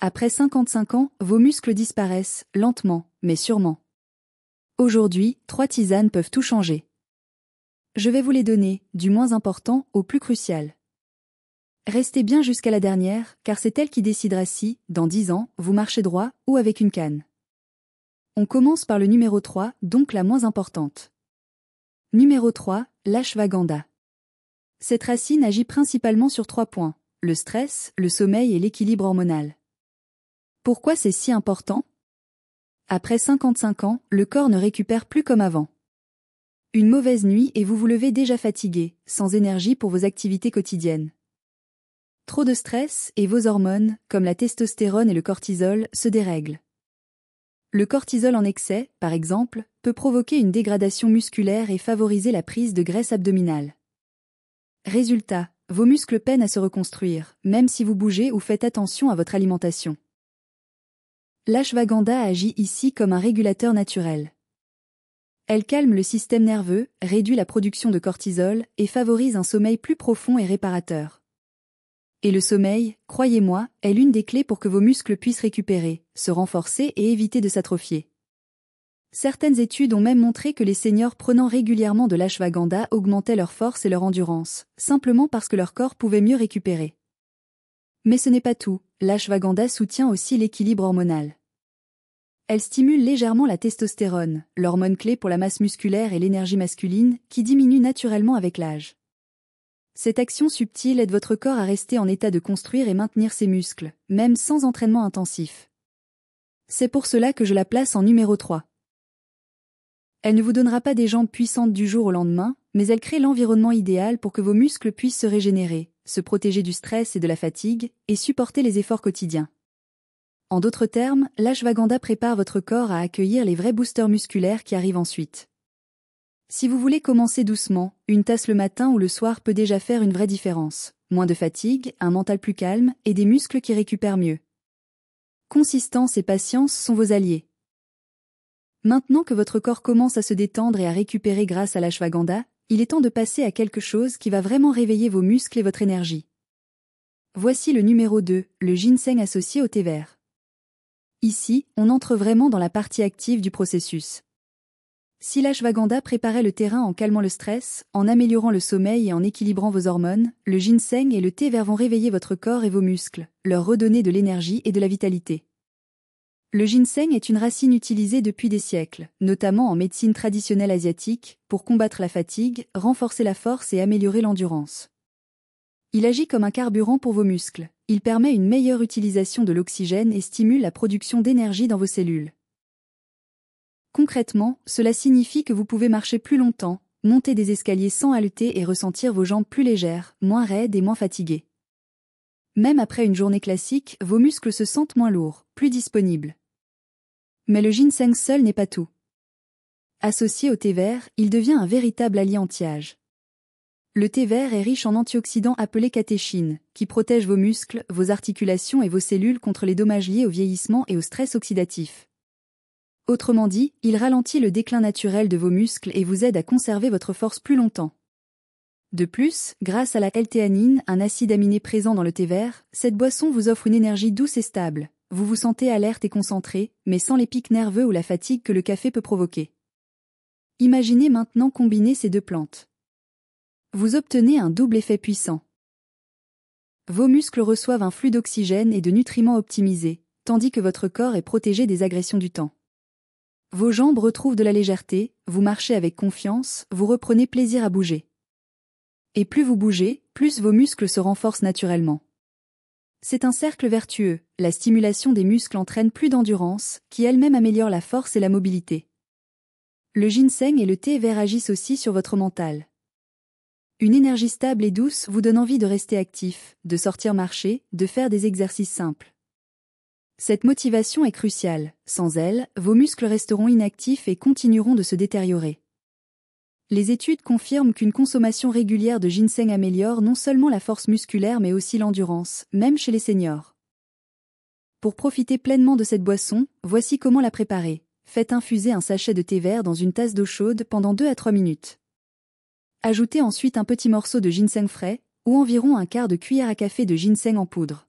Après 55 ans, vos muscles disparaissent, lentement, mais sûrement. Aujourd'hui, 3 tisanes peuvent tout changer. Je vais vous les donner, du moins important au plus crucial. Restez bien jusqu'à la dernière, car c'est elle qui décidera si, dans 10 ans, vous marchez droit ou avec une canne. On commence par le numéro 3, donc la moins importante. Numéro 3, l'ashwagandha. Cette racine agit principalement sur 3 points, le stress, le sommeil et l'équilibre hormonal. Pourquoi c'est si important? Après 55 ans, le corps ne récupère plus comme avant. Une mauvaise nuit et vous vous levez déjà fatigué, sans énergie pour vos activités quotidiennes. Trop de stress et vos hormones, comme la testostérone et le cortisol, se dérèglent. Le cortisol en excès, par exemple, peut provoquer une dégradation musculaire et favoriser la prise de graisse abdominale. Résultat, vos muscles peinent à se reconstruire, même si vous bougez ou faites attention à votre alimentation. L'ashwagandha agit ici comme un régulateur naturel. Elle calme le système nerveux, réduit la production de cortisol et favorise un sommeil plus profond et réparateur. Et le sommeil, croyez-moi, est l'une des clés pour que vos muscles puissent récupérer, se renforcer et éviter de s'atrophier. Certaines études ont même montré que les seniors prenant régulièrement de l'ashwagandha augmentaient leur force et leur endurance, simplement parce que leur corps pouvait mieux récupérer. Mais ce n'est pas tout, l'ashwagandha soutient aussi l'équilibre hormonal. Elle stimule légèrement la testostérone, l'hormone clé pour la masse musculaire et l'énergie masculine, qui diminue naturellement avec l'âge. Cette action subtile aide votre corps à rester en état de construire et maintenir ses muscles, même sans entraînement intensif. C'est pour cela que je la place en numéro 3. Elle ne vous donnera pas des jambes puissantes du jour au lendemain, mais elle crée l'environnement idéal pour que vos muscles puissent se régénérer, se protéger du stress et de la fatigue, et supporter les efforts quotidiens. En d'autres termes, l'ashwagandha prépare votre corps à accueillir les vrais boosters musculaires qui arrivent ensuite. Si vous voulez commencer doucement, une tasse le matin ou le soir peut déjà faire une vraie différence. Moins de fatigue, un mental plus calme et des muscles qui récupèrent mieux. Consistance et patience sont vos alliés. Maintenant que votre corps commence à se détendre et à récupérer grâce à l'ashwagandha, il est temps de passer à quelque chose qui va vraiment réveiller vos muscles et votre énergie. Voici le numéro 2, le ginseng associé au thé vert. Ici, on entre vraiment dans la partie active du processus. Si l'ashwagandha préparait le terrain en calmant le stress, en améliorant le sommeil et en équilibrant vos hormones, le ginseng et le thé vert vont réveiller votre corps et vos muscles, leur redonner de l'énergie et de la vitalité. Le ginseng est une racine utilisée depuis des siècles, notamment en médecine traditionnelle asiatique, pour combattre la fatigue, renforcer la force et améliorer l'endurance. Il agit comme un carburant pour vos muscles, il permet une meilleure utilisation de l'oxygène et stimule la production d'énergie dans vos cellules. Concrètement, cela signifie que vous pouvez marcher plus longtemps, monter des escaliers sans halter et ressentir vos jambes plus légères, moins raides et moins fatiguées. Même après une journée classique, vos muscles se sentent moins lourds, plus disponibles. Mais le ginseng seul n'est pas tout. Associé au thé vert, il devient un véritable allié anti-âge. Le thé vert est riche en antioxydants appelés catéchines, qui protègent vos muscles, vos articulations et vos cellules contre les dommages liés au vieillissement et au stress oxydatif. Autrement dit, il ralentit le déclin naturel de vos muscles et vous aide à conserver votre force plus longtemps. De plus, grâce à la L-théanine, un acide aminé présent dans le thé vert, cette boisson vous offre une énergie douce et stable. Vous vous sentez alerte et concentré, mais sans les pics nerveux ou la fatigue que le café peut provoquer. Imaginez maintenant combiner ces deux plantes. Vous obtenez un double effet puissant. Vos muscles reçoivent un flux d'oxygène et de nutriments optimisés, tandis que votre corps est protégé des agressions du temps. Vos jambes retrouvent de la légèreté, vous marchez avec confiance, vous reprenez plaisir à bouger. Et plus vous bougez, plus vos muscles se renforcent naturellement. C'est un cercle vertueux, la stimulation des muscles entraîne plus d'endurance, qui elle-même améliore la force et la mobilité. Le ginseng et le thé vert agissent aussi sur votre mental. Une énergie stable et douce vous donne envie de rester actif, de sortir marcher, de faire des exercices simples. Cette motivation est cruciale, sans elle, vos muscles resteront inactifs et continueront de se détériorer. Les études confirment qu'une consommation régulière de ginseng améliore non seulement la force musculaire mais aussi l'endurance, même chez les seniors. Pour profiter pleinement de cette boisson, voici comment la préparer. Faites infuser un sachet de thé vert dans une tasse d'eau chaude pendant 2 à 3 minutes. Ajoutez ensuite un petit morceau de ginseng frais, ou environ un quart de cuillère à café de ginseng en poudre.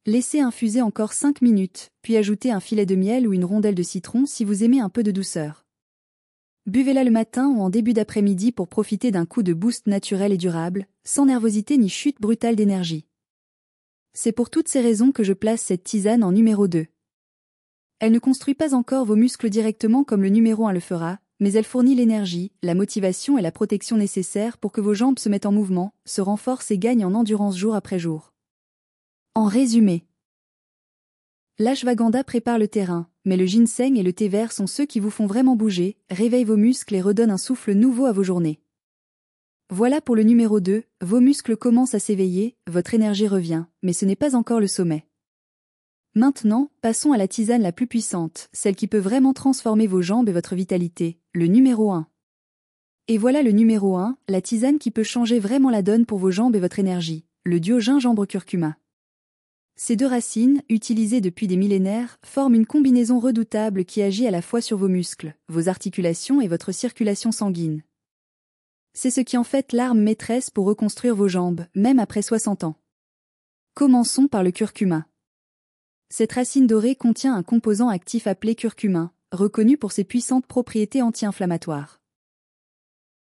Laissez infuser encore 5 minutes, puis ajoutez un filet de miel ou une rondelle de citron si vous aimez un peu de douceur. Buvez-la le matin ou en début d'après-midi pour profiter d'un coup de boost naturel et durable, sans nervosité ni chute brutale d'énergie. C'est pour toutes ces raisons que je place cette tisane en numéro 2. Elle ne construit pas encore vos muscles directement comme le numéro 1 le fera, mais elle fournit l'énergie, la motivation et la protection nécessaires pour que vos jambes se mettent en mouvement, se renforcent et gagnent en endurance jour après jour. En résumé, l'ashwagandha prépare le terrain, mais le ginseng et le thé vert sont ceux qui vous font vraiment bouger, réveillent vos muscles et redonnent un souffle nouveau à vos journées. Voilà pour le numéro 2, vos muscles commencent à s'éveiller, votre énergie revient, mais ce n'est pas encore le sommet. Maintenant, passons à la tisane la plus puissante, celle qui peut vraiment transformer vos jambes et votre vitalité, le numéro 1. Et voilà le numéro 1, la tisane qui peut changer vraiment la donne pour vos jambes et votre énergie, le duo gingembre-curcuma. Ces deux racines, utilisées depuis des millénaires, forment une combinaison redoutable qui agit à la fois sur vos muscles, vos articulations et votre circulation sanguine. C'est ce qui en fait l'arme maîtresse pour reconstruire vos jambes, même après 60 ans. Commençons par le curcuma. Cette racine dorée contient un composant actif appelé curcumin, reconnu pour ses puissantes propriétés anti-inflammatoires.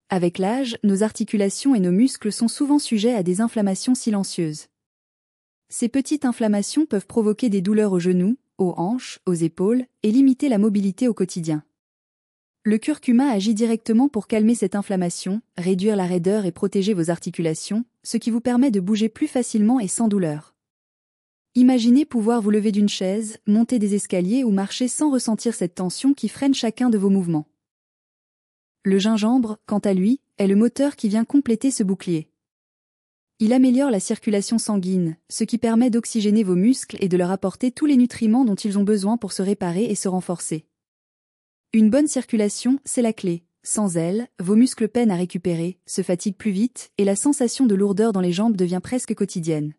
Avec l'âge, nos articulations et nos muscles sont souvent sujets à des inflammations silencieuses. Ces petites inflammations peuvent provoquer des douleurs aux genoux, aux hanches, aux épaules, et limiter la mobilité au quotidien. Le curcuma agit directement pour calmer cette inflammation, réduire la raideur et protéger vos articulations, ce qui vous permet de bouger plus facilement et sans douleur. Imaginez pouvoir vous lever d'une chaise, monter des escaliers ou marcher sans ressentir cette tension qui freine chacun de vos mouvements. Le gingembre, quant à lui, est le moteur qui vient compléter ce bouclier. Il améliore la circulation sanguine, ce qui permet d'oxygéner vos muscles et de leur apporter tous les nutriments dont ils ont besoin pour se réparer et se renforcer. Une bonne circulation, c'est la clé. Sans elle, vos muscles peinent à récupérer, se fatiguent plus vite, et la sensation de lourdeur dans les jambes devient presque quotidienne.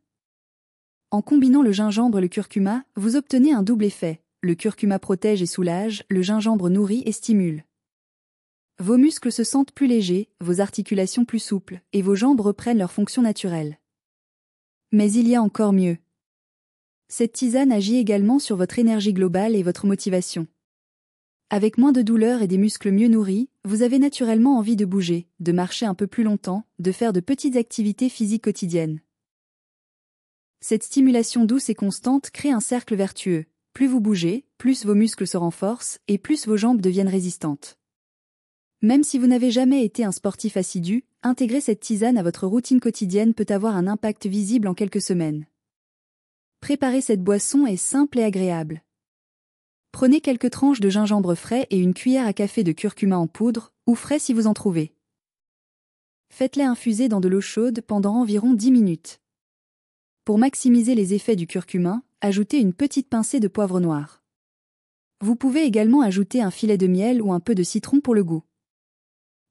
En combinant le gingembre et le curcuma, vous obtenez un double effet. Le curcuma protège et soulage, le gingembre nourrit et stimule. Vos muscles se sentent plus légers, vos articulations plus souples, et vos jambes reprennent leur fonction naturelle. Mais il y a encore mieux. Cette tisane agit également sur votre énergie globale et votre motivation. Avec moins de douleur et des muscles mieux nourris, vous avez naturellement envie de bouger, de marcher un peu plus longtemps, de faire de petites activités physiques quotidiennes. Cette stimulation douce et constante crée un cercle vertueux. Plus vous bougez, plus vos muscles se renforcent et plus vos jambes deviennent résistantes. Même si vous n'avez jamais été un sportif assidu, intégrer cette tisane à votre routine quotidienne peut avoir un impact visible en quelques semaines. Préparer cette boisson est simple et agréable. Prenez quelques tranches de gingembre frais et une cuillère à café de curcuma en poudre, ou frais si vous en trouvez. Faites-les infuser dans de l'eau chaude pendant environ 10 minutes. Pour maximiser les effets du curcumin, ajoutez une petite pincée de poivre noir. Vous pouvez également ajouter un filet de miel ou un peu de citron pour le goût.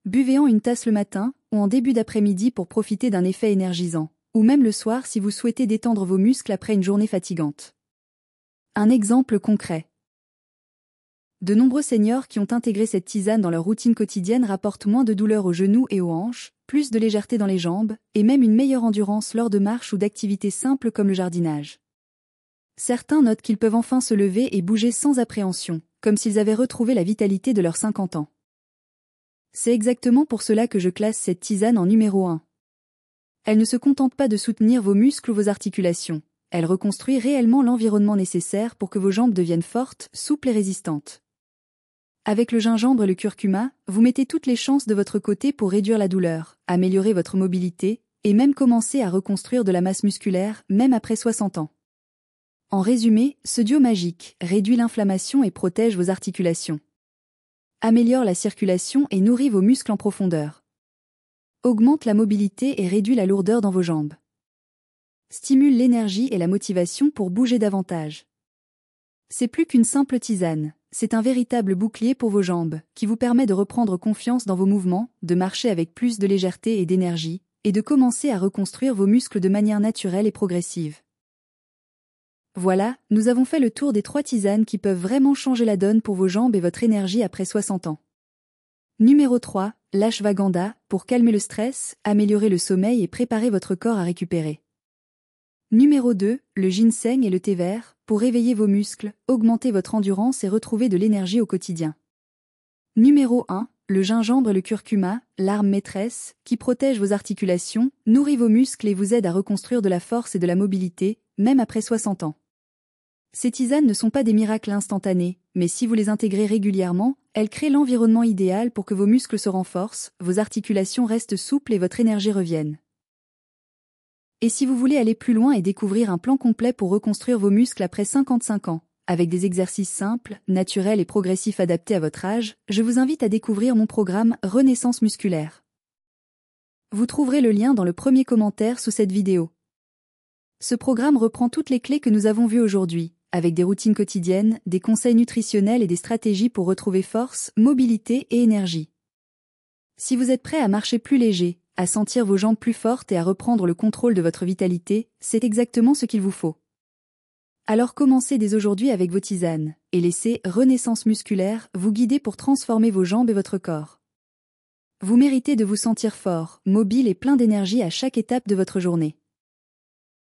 Buvez-en une tasse le matin ou en début d'après-midi pour profiter d'un effet énergisant, ou même le soir si vous souhaitez détendre vos muscles après une journée fatigante. Un exemple concret. De nombreux seniors qui ont intégré cette tisane dans leur routine quotidienne rapportent moins de douleurs aux genoux et aux hanches, plus de légèreté dans les jambes, et même une meilleure endurance lors de marches ou d'activités simples comme le jardinage. Certains notent qu'ils peuvent enfin se lever et bouger sans appréhension, comme s'ils avaient retrouvé la vitalité de leurs 50 ans. C'est exactement pour cela que je classe cette tisane en numéro 1. Elle ne se contente pas de soutenir vos muscles ou vos articulations, elle reconstruit réellement l'environnement nécessaire pour que vos jambes deviennent fortes, souples et résistantes. Avec le gingembre et le curcuma, vous mettez toutes les chances de votre côté pour réduire la douleur, améliorer votre mobilité, et même commencer à reconstruire de la masse musculaire, même après 60 ans. En résumé, ce duo magique réduit l'inflammation et protège vos articulations. Améliore la circulation et nourrit vos muscles en profondeur. Augmente la mobilité et réduit la lourdeur dans vos jambes. Stimule l'énergie et la motivation pour bouger davantage. C'est plus qu'une simple tisane. C'est un véritable bouclier pour vos jambes, qui vous permet de reprendre confiance dans vos mouvements, de marcher avec plus de légèreté et d'énergie, et de commencer à reconstruire vos muscles de manière naturelle et progressive. Voilà, nous avons fait le tour des 3 tisanes qui peuvent vraiment changer la donne pour vos jambes et votre énergie après 60 ans. Numéro 3, l'ashwagandha, pour calmer le stress, améliorer le sommeil et préparer votre corps à récupérer. Numéro 2, le ginseng et le thé vert, pour réveiller vos muscles, augmenter votre endurance et retrouver de l'énergie au quotidien. Numéro 1, le gingembre et le curcuma, l'arme maîtresse, qui protège vos articulations, nourrit vos muscles et vous aide à reconstruire de la force et de la mobilité, même après 60 ans. Ces tisanes ne sont pas des miracles instantanés, mais si vous les intégrez régulièrement, elles créent l'environnement idéal pour que vos muscles se renforcent, vos articulations restent souples et votre énergie revienne. Et si vous voulez aller plus loin et découvrir un plan complet pour reconstruire vos muscles après 55 ans, avec des exercices simples, naturels et progressifs adaptés à votre âge, je vous invite à découvrir mon programme Renaissance musculaire. Vous trouverez le lien dans le premier commentaire sous cette vidéo. Ce programme reprend toutes les clés que nous avons vues aujourd'hui, avec des routines quotidiennes, des conseils nutritionnels et des stratégies pour retrouver force, mobilité et énergie. Si vous êtes prêt à marcher plus léger, à sentir vos jambes plus fortes et à reprendre le contrôle de votre vitalité, c'est exactement ce qu'il vous faut. Alors commencez dès aujourd'hui avec vos tisanes, et laissez Renaissance musculaire vous guider pour transformer vos jambes et votre corps. Vous méritez de vous sentir fort, mobile et plein d'énergie à chaque étape de votre journée.